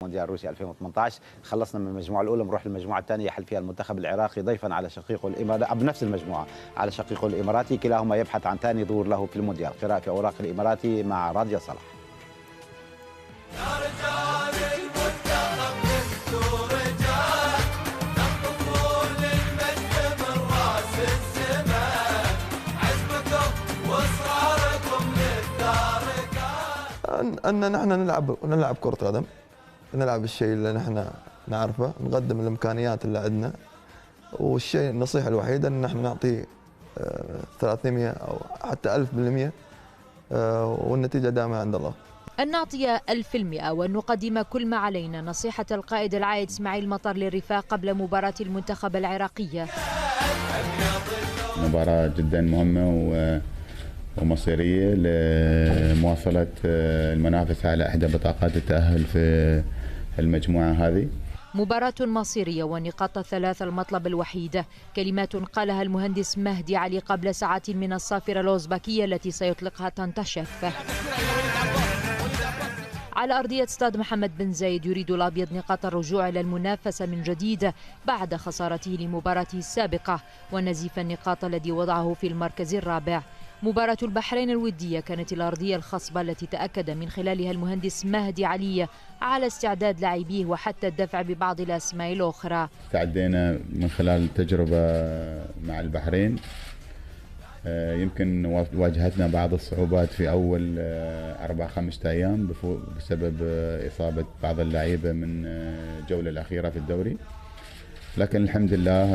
مونديال روسيا 2018. خلصنا من المجموعه الاولى، نروح للمجموعه الثانيه يحل فيها المنتخب العراقي ضيفا على شقيقه الاماراتي بنفس المجموعه على شقيقه الاماراتي، كلاهما يبحث عن ثاني ظهور له في المونديال. قراءه في اوراق الاماراتي مع راديا صلاح. أن نحن نلعب كرة قدم، نلعب الشيء اللي نحن نعرفه، نقدم الإمكانيات اللي عندنا، والشيء النصيحة الوحيدة أن نحن نعطي 300 أو حتى 1000%، والنتيجة دائما عند الله. أن نعطي 1000% وأن نقدم كل ما علينا، نصيحة القائد العائد إسماعيل مطر للرفاق قبل مباراة المنتخب العراقية. مباراة جدا مهمة ومصيرية لمواصلة المنافسة على إحدى بطاقات التأهل في المجموعة هذه. مباراة مصيرية والنقاط الثلاثة المطلب الوحيد. كلمات قالها المهندس مهدي علي قبل ساعات من الصافرة الأوزبكية التي سيطلقها تنتشف. على أرضية استاد محمد بن زايد يريد الأبيض نقاط الرجوع إلى المنافسة من جديد بعد خسارته لمباراته السابقة ونزيف النقاط الذي وضعه في المركز الرابع. مباراة البحرين الودية كانت الأرضية الخصبة التي تأكد من خلالها المهندس مهدي علي على استعداد لاعبيه وحتى الدفع ببعض الأسماء الأخرى. استعدينا من خلال التجربة مع البحرين، يمكن واجهتنا بعض الصعوبات في أول 4-5 أيام بسبب إصابة بعض اللعيبة من الجولة الأخيرة في الدوري، لكن الحمد لله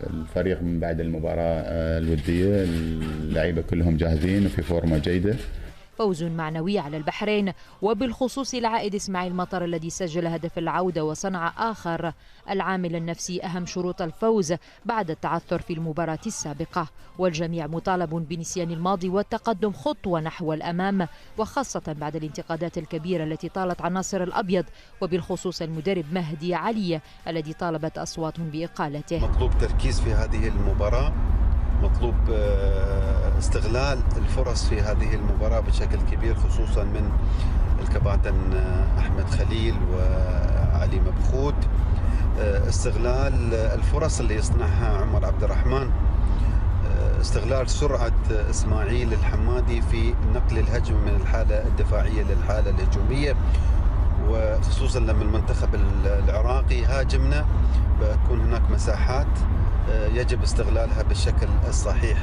الفريق من بعد المباراة الودية اللعيبة كلهم جاهزين وفي فورمة جيدة. فوز معنوي على البحرين، وبالخصوص العائد إسماعيل مطر الذي سجل هدف العودة وصنع آخر. العامل النفسي أهم شروط الفوز بعد التعثر في المباراة السابقة، والجميع مطالب بنسيان الماضي والتقدم خطوة نحو الأمام، وخاصة بعد الانتقادات الكبيرة التي طالت عناصر الأبيض وبالخصوص المدرب مهدي علي الذي طالبت أصوات بإقالته. مطلوب تركيز في هذه المباراة، مطلوب استغلال الفرص في هذه المباراة بشكل كبير، خصوصا من الكباتن أحمد خليل وعلي مبخوت، استغلال الفرص اللي يصنعها عمر عبد الرحمن، استغلال سرعة إسماعيل الحمادي في نقل الهجم من الحالة الدفاعية للحالة الهجومية، وخصوصا لما المنتخب العراقي هاجمنا بتكون هناك مساحات يجب استغلالها بالشكل الصحيح.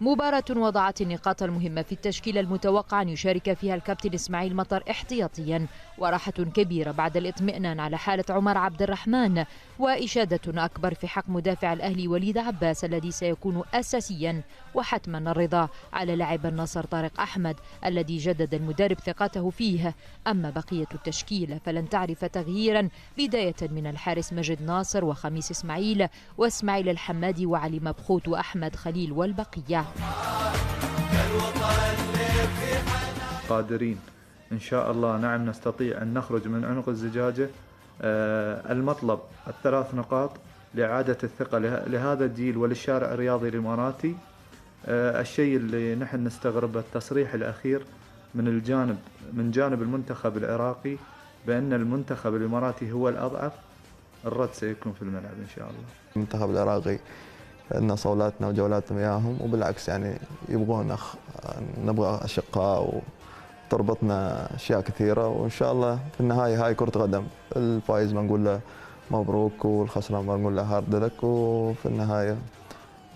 مباراة وضعت النقاط المهمة في التشكيلة المتوقع أن يشارك فيها الكابتن إسماعيل مطر احتياطيا، وراحة كبيرة بعد الاطمئنان على حالة عمر عبد الرحمن، وإشادة أكبر في حق مدافع الأهلي وليد عباس الذي سيكون أساسيا، وحتما الرضا على لاعب النصر طارق أحمد الذي جدد المدرب ثقته فيه. أما بقية التشكيلة فلن تعرف تغييرا، بداية من الحارس مجد ناصر وخميس إسماعيل وإسماعيل الحمادي وعلي مبخوت وأحمد خليل والبقية. قادرين إن شاء الله، نعم نستطيع أن نخرج من عنق الزجاجة. المطلب 3 نقاط لإعادة الثقة لهذا الجيل وللشارع الرياضي الإماراتي. الشيء اللي نحن نستغربه التصريح الأخير من جانب المنتخب العراقي بأن المنتخب الإماراتي هو الأضعف. الرد سيكون في الملعب إن شاء الله. المنتخب العراقي عندنا صولاتنا وجولاتنا وياهم، وبالعكس يعني يبغون نبغى أشقاء وتربطنا أشياء كثيرة، وإن شاء الله في النهاية هاي كرة قدم، الفايز بنقول له مبروك والخسران بنقول له هارد لك، وفي النهاية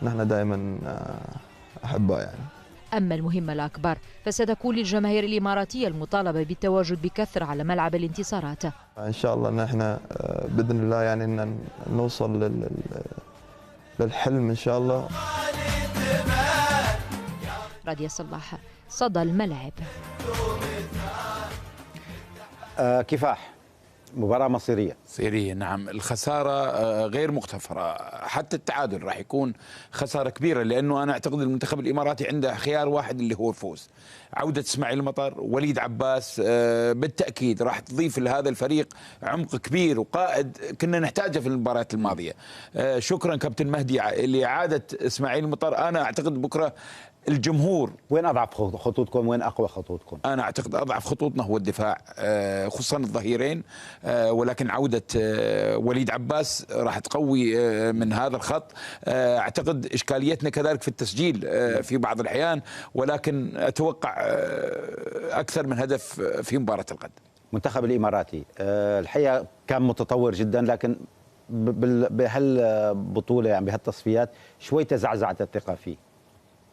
نحن دائما أحباء يعني. أما المهمة الأكبر فستكون للجماهير الإماراتية المطالبة بالتواجد بكثرة على ملعب الانتصارات. إن شاء الله نحن بإذن الله يعني أن نوصل للحلم إن شاء الله. راديا صلاح، صدى الملعب. كفاح مباراة مصيرية نعم. الخسارة غير مغتفرة، حتى التعادل راح يكون خسارة كبيرة، لأنه أنا أعتقد المنتخب الإماراتي عنده خيار واحد اللي هو الفوز. عودة إسماعيل مطر، وليد عباس بالتأكيد راح تضيف لهذا الفريق عمق كبير وقائد كنا نحتاجه في المباريات الماضية. شكرا كابتن مهدي لإعادة إسماعيل مطر. أنا أعتقد بكرة الجمهور. وين اضعف خطوطكم؟ وين اقوى خطوطكم؟ انا اعتقد اضعف خطوطنا هو الدفاع، خصوصا الظهيرين، ولكن عوده وليد عباس راح تقوي من هذا الخط. اعتقد اشكاليتنا كذلك في التسجيل في بعض الاحيان، ولكن اتوقع اكثر من هدف في مباراه الغد. المنتخب الاماراتي الحقيقه كان متطور جدا، لكن بهالبطوله يعني بهالتصفيات شوي تزعزعت الثقه فيه.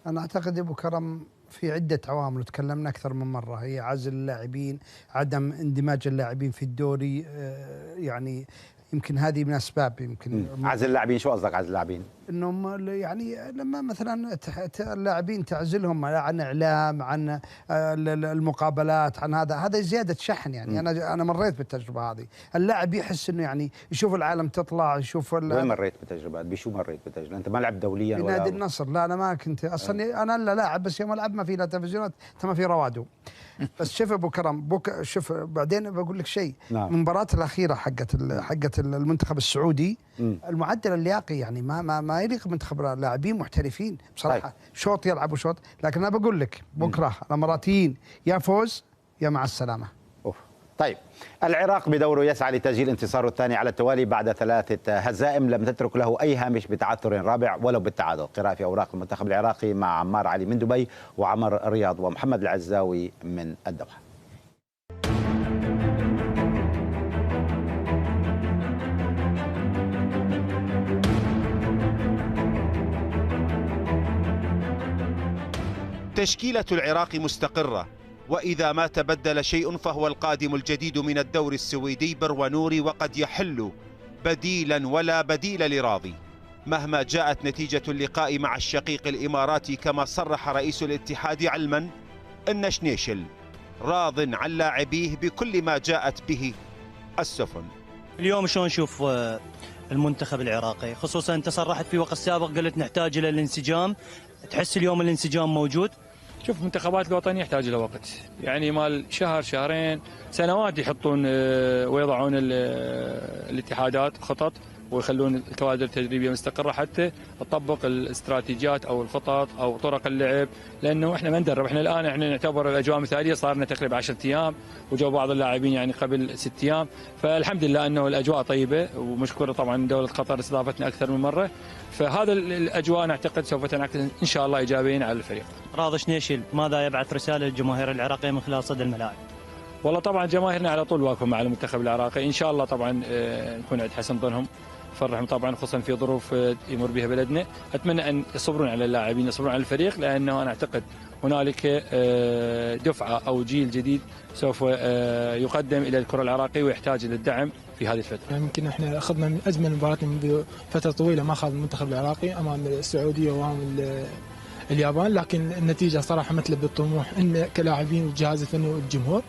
أنا أعتقد أبو كرم في عدة عوامل وتكلمنا أكثر من مرة، هي عزل اللاعبين، عدم اندماج اللاعبين في الدوري، يعني يمكن هذه من أسباب. يمكن عزل اللاعبين، شو قصدك عزل اللاعبين؟ انهم يعني لما مثلا اللاعبين تعزلهم عن اعلام، عن المقابلات، عن هذا زياده شحن. يعني انا مريت بالتجربه هذه. اللاعب يحس انه يعني يشوف العالم تطلع، يشوف وين مريت بالتجربه؟ بشو مريت بالتجربه؟ انت ما لعبت دوليا ولا بنادي النصر؟ لا انا ما كنت اصلا، انا الا لاعب بس يوم العب ما في لا تلفزيونات ما في روادو. بس شوف ابو كرم، شوف بعدين بقول لك شيء. نعم. المباراه الاخيره حقت المنتخب السعودي، المعدل اللياقي يعني ما يليق منتخب لاعبين محترفين بصراحه. طيب. شوط يلعبوا شوط، لكن انا بقول لك بكره الاماراتيين يا فوز يا مع السلامه. طيب، العراق بدوره يسعى لتسجيل انتصاره الثاني على التوالي بعد 3 هزائم لم تترك له اي هامش بتعثر رابع ولو بالتعادل. قراءة في اوراق المنتخب العراقي مع عمار علي من دبي وعمر الرياض ومحمد العزاوي من الدوحه. تشكيلة العراق مستقرة، وإذا ما تبدل شيء فهو القادم الجديد من الدوري السويدي برونوري، وقد يحل بديلا ولا بديل لراضي مهما جاءت نتيجة اللقاء مع الشقيق الإماراتي. كما صرح رئيس الاتحاد علما أن شنيشل راض عن لاعبيه بكل ما جاءت به السفن. اليوم شلون نشوف المنتخب العراقي؟ خصوصا انت صرحت في وقت سابق قلت نحتاج الى الانسجام، تحس اليوم الانسجام موجود؟ شوف، المنتخبات الوطنية يحتاج إلى وقت، يعني مال شهر شهرين سنوات يحطون ويضعون الاتحادات خطط ويخلون الكوادر التدريبيه مستقره حتى تطبق الاستراتيجيات او الخطط او طرق اللعب، لانه احنا ما ندرب. احنا الان نعتبر الاجواء مثاليه، صار لنا تقريبا 10 ايام وجو بعض اللاعبين يعني قبل 6 ايام، فالحمد لله انه الاجواء طيبه، ومشكوره طبعا دوله قطر استضافتنا اكثر من مره، فهذا الاجواء نعتقد سوف تنعكس ان شاء الله ايجابيا على الفريق. راضي شنيشل ماذا يبعث رساله للجماهير العراقيه من خلال صدى الملاعب؟ والله طبعا جماهيرنا على طول واقفه مع المنتخب العراقي، ان شاء الله طبعا نكون عند حسن ظنهم، فرحهم طبعا خصوصا في ظروف يمر بها بلدنا. اتمنى ان يصبرون على اللاعبين، يصبرون على الفريق، لانه انا اعتقد هنالك دفعه او جيل جديد سوف يقدم الى الكره العراقيه ويحتاج الى الدعم في هذه الفتره. يعني يمكن احنا اخذنا من اجمل المباريات منذ فتره طويله ما اخذ المنتخب العراقي امام السعوديه وامام اليابان، لكن النتيجه صراحه مثل بالطموح ان كلاعبين والجهاز الفني والجمهور،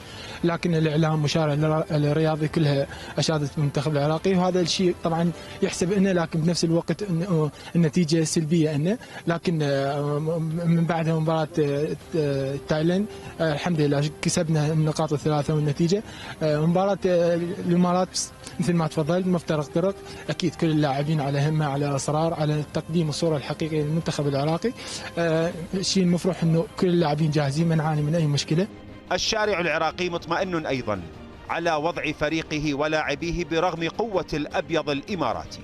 لكن الاعلام والشارع الرياضي كلها اشادت المنتخب العراقي، وهذا الشيء طبعا يحسب انه، لكن بنفس الوقت النتيجه سلبيه انه، لكن من بعدها مباراه تايلاند الحمد لله كسبنا النقاط الثلاثه والنتيجه. مباراه الامارات مثل ما تفضلت مفترق طرق، اكيد كل اللاعبين على همه، على اصرار، على تقديم الصوره الحقيقيه للمنتخب العراقي. الشيء المفروح انه كل اللاعبين جاهزين، ما نعاني من اي مشكله. الشارع العراقي مطمئن ايضا على وضع فريقه ولاعبيه برغم قوه الابيض الاماراتي.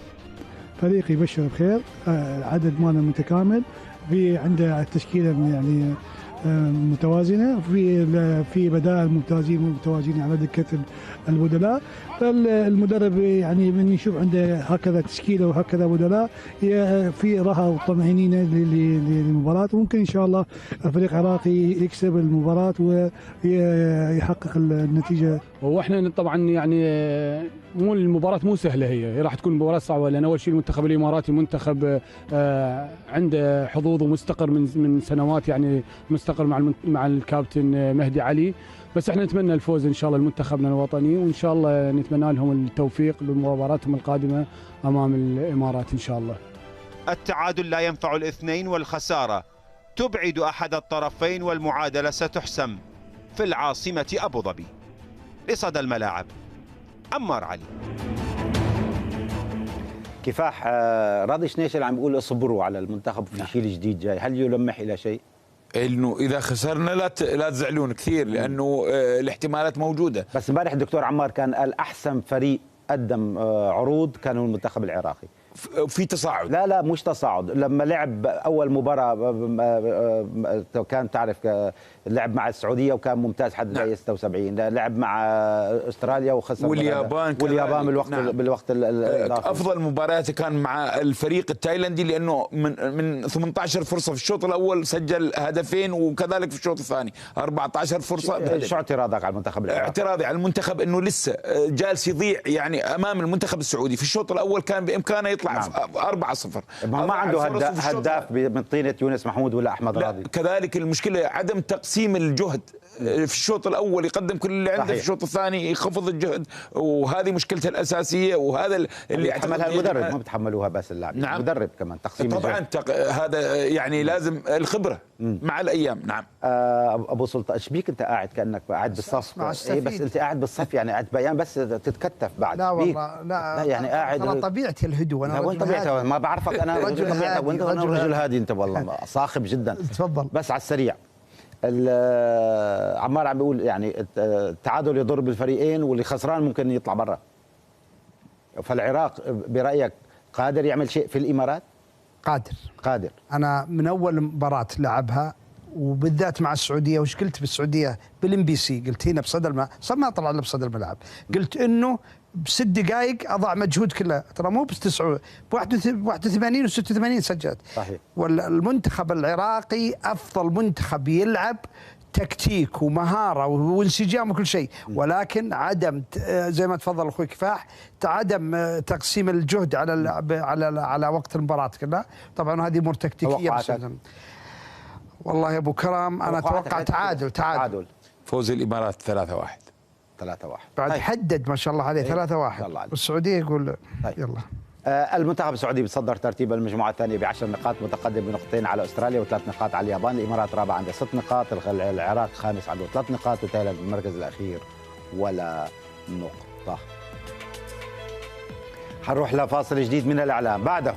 فريقي يبشر بخير، العدد ماله متكامل، في عنده تشكيله يعني متوازنه، في بدائل متوازنين على دكه البدلاء. فالمدرب يعني من يشوف عنده هكذا تشكيله وهكذا بدلاء في راحه وطمأنينه للمباراه، وممكن ان شاء الله الفريق العراقي يكسب المباراه ويحقق النتيجه. واحنا طبعا يعني مو المباراه مو سهله، هي راح تكون مباراه صعبه، لان اول شيء المنتخب الاماراتي منتخب عنده حظوظ ومستقر من سنوات، يعني مستقر مع الكابتن مهدي علي، بس احنا نتمنى الفوز ان شاء الله لمنتخبنا الوطني، وان شاء الله نتمنى لهم التوفيق بمباراتهم القادمه امام الامارات ان شاء الله. التعادل لا ينفع الاثنين، والخساره تبعد احد الطرفين، والمعادله ستحسم في العاصمه ابو ظبي. لصدى الملاعب عمار علي. كفاح، راضي شنيشل عم بيقول اصبروا على المنتخب في شيء جديد جاي، هل يلمح الى شيء؟ انه اذا خسرنا لا تزعلون كثير، لانه الاحتمالات موجوده. بس امبارح الدكتور عمار كان قال احسن فريق قدم عروض كانوا المنتخب العراقي. في تصاعد؟ لا مش تصاعد. لما لعب اول مباراه كان تعرف لعب مع السعوديه وكان ممتاز حد دقيقه 76، لعب مع استراليا وخسر واليابان بالوقت الاضافي. افضل مبارياته كان مع الفريق التايلندي، لانه من 18 فرصه في الشوط الاول سجل هدفين، وكذلك في الشوط الثاني 14 فرصه. شو اعتراضك على المنتخب العراقي؟ اعتراضي على المنتخب انه لسه جالس يضيع يعني امام المنتخب السعودي. في الشوط الاول كان بامكانه يطلع 4-0. ما عنده هداف من طينه يونس محمود ولا احمد راضي. كذلك المشكله عدم تقسيم الجهد في الشوط الاول، يقدم كل اللي عنده. في الشوط الثاني يخفض الجهد، وهذه مشكلته الاساسيه، وهذا اللي يتحملها المدرب، ما بتحملوها بس اللاعب. نعم. المدرب كمان تقسيم طبعا الجهد. هذا يعني لازم الخبره مع الايام. نعم. ابو سلطان، ايش بيك انت قاعد كانك قاعد بالصف؟ بس انت قاعد بالصف يعني قاعد بيان بس تتكتف بعد. لا والله لا يعني قاعد. انا طبيعتي الهدوء. انا وين طبيعتك؟ ما بعرفك انا. رجل هادي. وانت رجل هادي انت والله صاخب جدا. تفضل. بس على السريع، عمار عم بيقول يعني التعادل يضر بالفريقين واللي خسران ممكن يطلع برا. فالعراق برايك قادر يعمل شيء في الامارات؟ قادر. انا من اول مباراه لعبها وبالذات مع السعوديه، وش قلت بالسعوديه بالام بي سي؟ قلت هنا بصدر الملعب، ما طلع الا بصدر الملعب. قلت انه ب6 دقائق اضع مجهود كله، ترى مو ب 81 و86 سجلت. صحيح. والمنتخب العراقي افضل منتخب يلعب تكتيك ومهاره وانسجام وكل شيء، ولكن عدم زي ما تفضل اخوي كفاح، عدم تقسيم الجهد على وقت المباراه كلها. طبعا هذه امور تكتيكيه. والله يا ابو كرم انا اتوقع تعادل. فوز الامارات 3-1. بعد حدد ما شاء الله عليه 3-1. والسعوديه يقول يلا. المنتخب السعودي بيتصدر ترتيب المجموعه الثانيه ب10 نقاط، متقدم بنقطتين على استراليا و3 نقاط على اليابان. الامارات رابع عنده 6 نقاط، العراق خامس عنده 3 نقاط، وتايلاند بالمركز الاخير ولا نقطه. حنروح لفاصل جديد من الاعلام بعده.